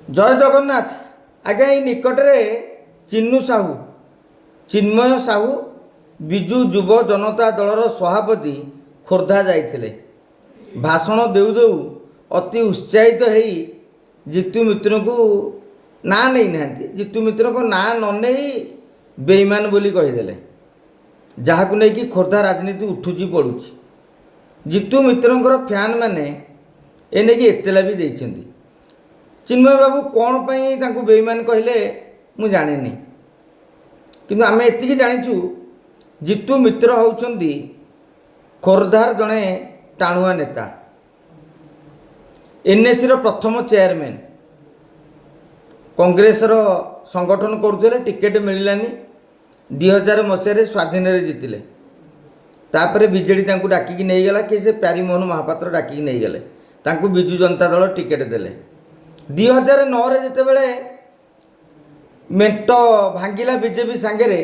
जय जगन्नाथ। आज्ञा ये निकटरे चिन्मय साहू विजु युव जनता दलर सभापति खोर्धा जाइथिले। भाषण देउ देउ अति उत्साहित होई जितु मित्र को ना नहीं नांती, जितु मित्र को ना न नहीं बेईमान बोली कहीदेले, जहाँ को लेकिन खोर्धा राजनीति उठुची पड़ुची। जितु मित्रों फैन मैंने एने की एतला भी देइछन्ती। चिन्मय बाबू कौन पाई तांकु बेईमान कहले मु जानिनी, किंतु आमे एतिकी जानिचु जितु मित्र होउछन्ती खोर्धार जड़े टाणुआ नेता, एनएसी रो प्रथम चेयरमैन, कांग्रेस रो संगठन करुले, टिकेट मिललानी। 2000 मसीह स्वाधीन रे जीतिले, तापरे बीजेडी तांकु डाकी नहीं गला कि से प्यारीमोहन महापात्र डाकी नहीं गले, तांकु बिजु जनता दल टिकेट देले। 2009 रे जेतेबेले मेंट भांगिला बीजेपी सांगेरे,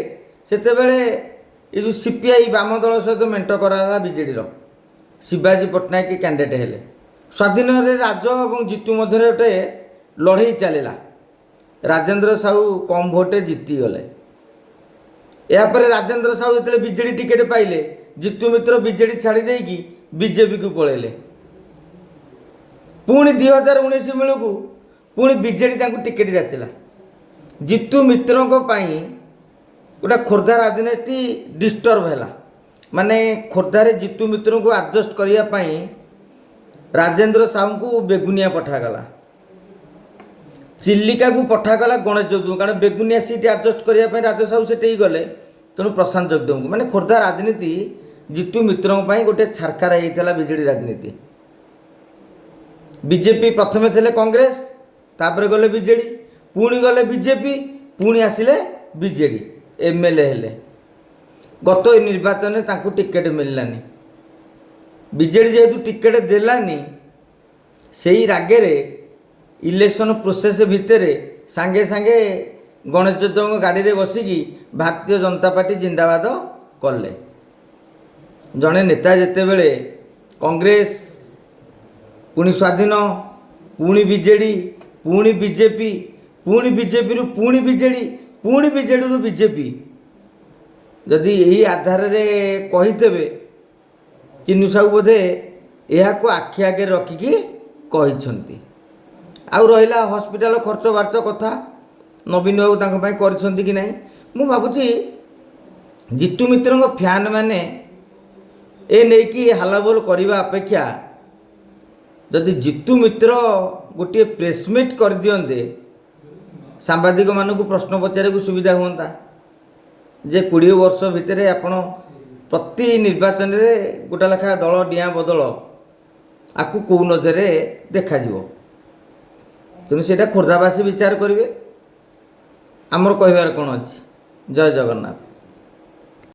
सेतेबेले ये जो सीपीआई वाम दल सहित मेंट कराला बीजेडी रो शिवाजी पट्टनायक कैंडिडेट हेले। स्वाधीन रे राज और जितु मध्य गोटे लड़ई चलला। राजेंद्र साहू कम भोटे जीती गले। यापर राजेंद्र साहू जो बीजेडी टिकेट पाइले, जितु मित्र बीजेडी छाड़ी देकी बीजेपी को पलैले। पुणी 2019 बेलू पुणी बीजेडी टिकेट जाचिला। जितु मित्रों गोटे खोर्धा राजनीति डिस्टर्ब है, माने खोर्धारे जितु मित्रों को एडजस्ट करने राजेंद्र साहू को बेगुनिया पठागला, चिल्लिका को पठागला गणेश जगदेव, कारण बेगुनिया सीट एडजस्ट करने राज साहू से गले। तेणु प्रशांत जगदेव को माने खोर्धा राजनीति जितु मित्रों गोटे छारखार होता बीजेडी राजनीति। बीजेपी प्रथमे थे कांग्रेस, तापर गले बीजेडी, पुणी गले बीजेपी, पुणी आसिले बीजेडी, एमएलए हेले। गत निर्वाचन में तांकु टिकेट मिललानी। बीजेडी जेहेतु टिकेट देलानी, सेही रागेरे इलेक्शन प्रोसेस भितर सांगे सांगे गणेश जगदेव गाड़ी रे बसिकी भारतीय जनता पार्टी जिंदाबाद कले। जड़े नेता जेतेबेले कांग्रेस, पुणी स्वाधीन, पुणी बीजेडी, पुणी बीजेपी, पुणी बीजेपी रु पुणी बीजेडी, पुणी बीजेडी रु बीजेपी, जदि यही आधार रे कहीतेबे चिन्नू साहू बोधे यह को आखि आगे रखिकी कहिसंती। आउ रहिला हॉस्पिटल खर्च बार्च कथा नवीन बाबू तांको पई करिसंती कि नहीं, मु भाबुची जितु मित्रों फैन माने ए नहीं कि हालाबोल करने अपेक्षा जदि जितु मित्र गोटे प्रेसमिट कर दियंते, सांबादिक मानक प्रश्न पचारे सुविधा हुआ जे 20 वर्ष भितर आपण प्रति निर्वाचन में गोटा लेखा दल डिया बदल आपको कौ नजरे देखा तेणु से खोर्धावासी विचार करेंगे। आमर कहबार कौन अच्छी। जय जगन्नाथ।